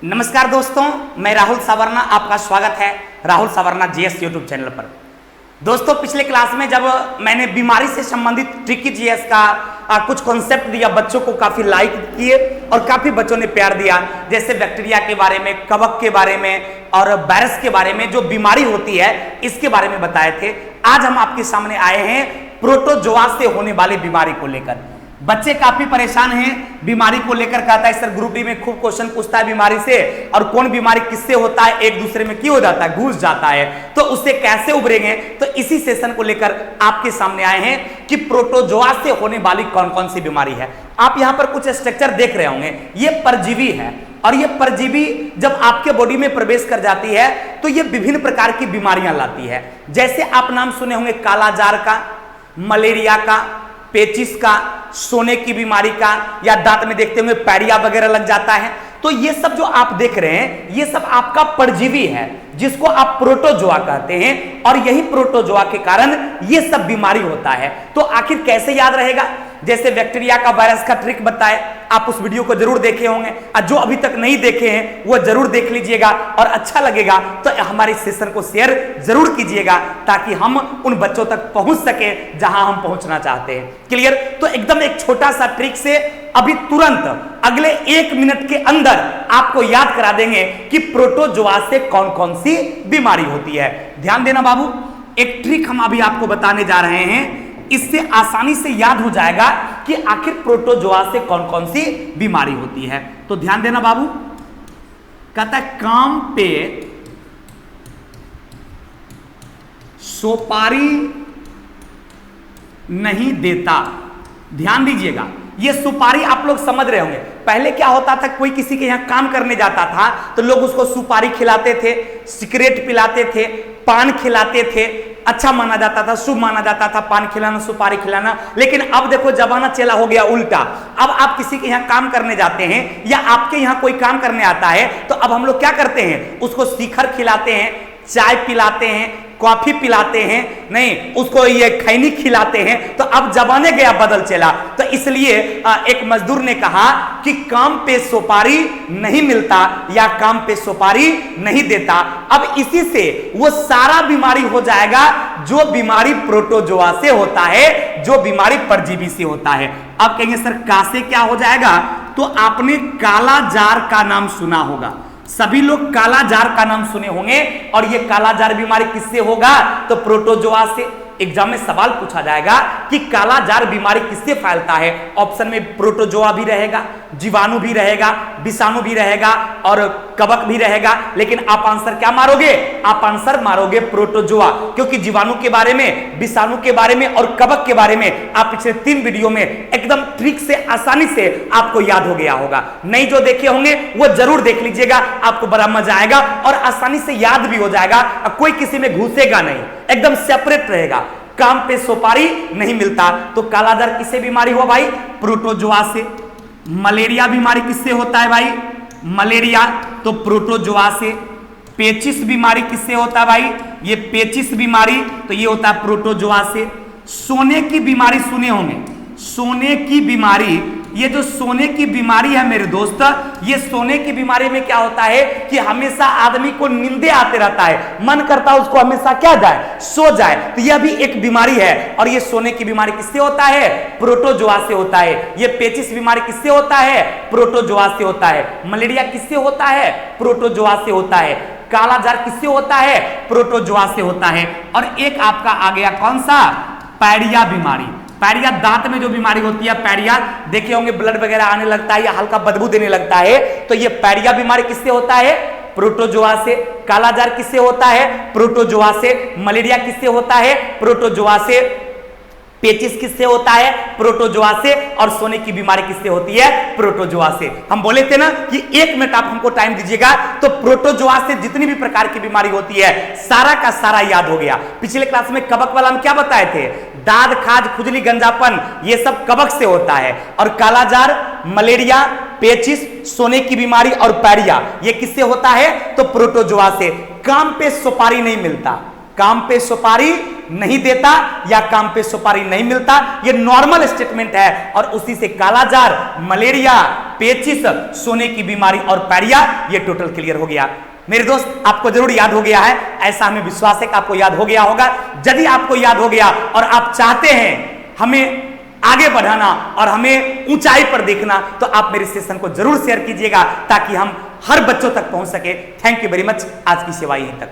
नमस्कार दोस्तों, मैं राहुल सावरना, आपका स्वागत है राहुल सावरना जीएस यूट्यूब चैनल पर। दोस्तों, पिछले क्लास में जब मैंने बीमारी से संबंधित ट्रिकी जीएस का कुछ कॉन्सेप्ट दिया, बच्चों को काफ़ी लाइक किए और काफ़ी बच्चों ने प्यार दिया। जैसे बैक्टीरिया के बारे में, कवक के बारे में और वायरस के बारे में, जो बीमारी होती है इसके बारे में बताए थे। आज हम आपके सामने आए हैं प्रोटोजोआ से होने वाली बीमारी को लेकर। बच्चे काफी परेशान हैं बीमारी को लेकर। कहता है सर ग्रुप डी में खूब क्वेश्चन पूछता है बीमारी से, और कौन बीमारी किससे होता है, एक दूसरे में क्यों हो जाता है, घुस जाता है, तो उससे कैसे उभरेंगे। तो इसी सेशन को लेकर आपके सामने आए हैं कि प्रोटोजोआ से होने वाली कौन कौन सी बीमारी है। आप यहां पर कुछ स्ट्रक्चर देख रहे होंगे, ये परजीवी है, और ये परजीवी जब आपके बॉडी में प्रवेश कर जाती है तो ये विभिन्न प्रकार की बीमारियां लाती है। जैसे आप नाम सुने होंगे कालाजार का, मलेरिया का, पेचिस का, सोने की बीमारी का, या दांत में देखते हुए पैरिया वगैरह लग जाता है। तो ये सब जो आप देख रहे हैं ये सब आपका परजीवी है, जिसको आप प्रोटोजोआ कहते हैं, और यही प्रोटोजोआ के कारण ये सब बीमारी होता है। तो आखिर कैसे याद रहेगा? जैसे बैक्टीरिया का, वायरस का ट्रिक बताए, आप उस वीडियो को जरूर देखे होंगे, और जो अभी तक नहीं देखे हैं वो जरूर देख लीजिएगा, और अच्छा लगेगा तो हमारे सेशन को शेयर जरूर कीजिएगा, ताकि हम उन बच्चों तक पहुंच सके जहां हम पहुंचना चाहते हैं। क्लियर? तो एकदम एक छोटा सा ट्रिक से अभी तुरंत अगले 1 मिनट के अंदर आपको याद करा देंगे कि प्रोटोजोआ से कौन कौन सी बीमारी होती है। ध्यान देना बाबू, एक ट्रिक हम अभी आपको बताने जा रहे हैं, इससे आसानी से याद हो जाएगा कि आखिर प्रोटोजोआ से कौन कौन सी बीमारी होती है। तो ध्यान देना बाबू, कहता है काम पे सुपारी नहीं देता। ध्यान दीजिएगा, ये सुपारी आप लोग समझ रहे होंगे। पहले क्या होता था, कोई किसी के यहां काम करने जाता था तो लोग उसको सुपारी खिलाते थे, सिगरेट पिलाते थे, पान खिलाते थे, अच्छा माना जाता था, शुभ माना जाता था पान खिलाना, सुपारी खिलाना। लेकिन अब देखो जमाना चला हो गया उल्टा। अब आप किसी के यहाँ काम करने जाते हैं या आपके यहाँ कोई काम करने आता है तो अब हम लोग क्या करते हैं, उसको शिखर खिलाते हैं, चाय पिलाते हैं, कॉफी पिलाते हैं, नहीं उसको ये खैनी खिलाते हैं। तो अब जमाने गया बदल चला। तो इसलिए एक मजदूर ने कहा कि काम पे सुपारी नहीं मिलता या काम पे सुपारी नहीं देता। अब इसी से वो सारा बीमारी हो जाएगा जो बीमारी प्रोटोजोआ से होता है, जो बीमारी परजीवी से होता है। अब कहेंगे सर का से क्या हो जाएगा? तो आपने काला जार का नाम सुना होगा, सभी लोग काला जार का नाम सुने होंगे, और ये काला जार बीमारी किससे होगा? तो प्रोटोजोआ से। एग्जाम में सवाल पूछा जाएगा कि काला जार बीमारी किससे फैलता है। ऑप्शन में प्रोटोजोआ भी रहेगा, जीवाणु भी रहेगा, विषाणु भी रहेगा और कवक भी रहेगा। लेकिन आप आंसर क्या मारोगे? आप आंसर मारोगे प्रोटोजोआ, क्योंकि जीवाणु के बारे में, विषाणु के बारे में और कवक के बारे में आप पिछले 3 वीडियो में एकदम ट्रिक से, आसानी से आपको याद हो गया होगा। नहीं जो देखे होंगे वो जरूर देख लीजिएगा, आपको बड़ा मजा आएगा और आसानी से याद भी हो जाएगा। कोई किसी में घुसेगा नहीं, एकदम सेपरेट रहेगा। काम पे सुपारी नहीं मिलता। तो कालाजार किससे बीमारी हुआ भाई? प्रोटोजोआ से। मलेरिया बीमारी किससे होता है भाई? मलेरिया, तो प्रोटोजोआ से। पेचिस बीमारी किससे होता है भाई? ये पेचिस बीमारी, तो ये होता है प्रोटोजोआ से। सोने की बीमारी सुने होंगे, सोने की बीमारी, ये जो सोने की बीमारी है मेरे दोस्त, ये सोने की बीमारी में क्या होता है कि हमेशा आदमी को नींदे आते रहता है, मन करता है उसको हमेशा क्या जाए, सो जाए। तो यह भी एक बीमारी है, और ये सोने की बीमारी किससे होता है? प्रोटोजोआ से होता है। ये पेचिस बीमारी किससे होता है? प्रोटोजोआ से होता है। मलेरिया किससे होता है? प्रोटोजोआ से होता है। कालाजार किससे होता है? प्रोटोजोआ से होता है। और एक आपका आ गया कौन सा? पैरिया बीमारी। पैरिया दांत में जो बीमारी होती है, पैरिया देखे होंगे, ब्लड वगैरह आने लगता है या हल्का बदबू देने लगता है, तो ये पैरिया बीमारी किससे होता है? प्रोटोजोआ से। कालाजार किससे होता है? प्रोटोजोआ से। मलेरिया किससे होता है? प्रोटोजोआ से। पेचिस किससे होता है? प्रोटोजोआ से। और सोने की बीमारी किससे होती है? प्रोटोजोआ से। हम बोले थे ना कि 1 मिनट आप हमको टाइम दीजिएगा तो प्रोटोजोआ से जितनी भी प्रकार की बीमारी होती है सारा का सारा याद हो गया। पिछले क्लास में कवक वाला हम क्या बताए थे? दाद, खाज, खुजली, गंजापन, ये सब कवक से होता है। और कालाजार, मलेरिया, पेचिस, सोने की बीमारी और पैरिया ये किससे होता है? तो प्रोटोजोआ से। काम पे सुपारी नहीं मिलता, काम पे सुपारी नहीं देता या काम पे सुपारी नहीं मिलता, ये नॉर्मल स्टेटमेंट है। और उसी से कालाजार, मलेरिया, पेचिस, सोने की बीमारी और पैरिया, ये टोटल क्लियर हो गया। मेरे दोस्त, आपको जरूर याद हो गया है, ऐसा हमें विश्वास है कि आपको याद हो गया होगा। यदि आपको याद हो गया और आप चाहते हैं हमें आगे बढ़ाना और हमें ऊंचाई पर देखना, तो आप मेरे सेशन को जरूर शेयर कीजिएगा ताकि हम हर बच्चों तक पहुंच सके। Thank you very much. आज की सेवा यहीं तक।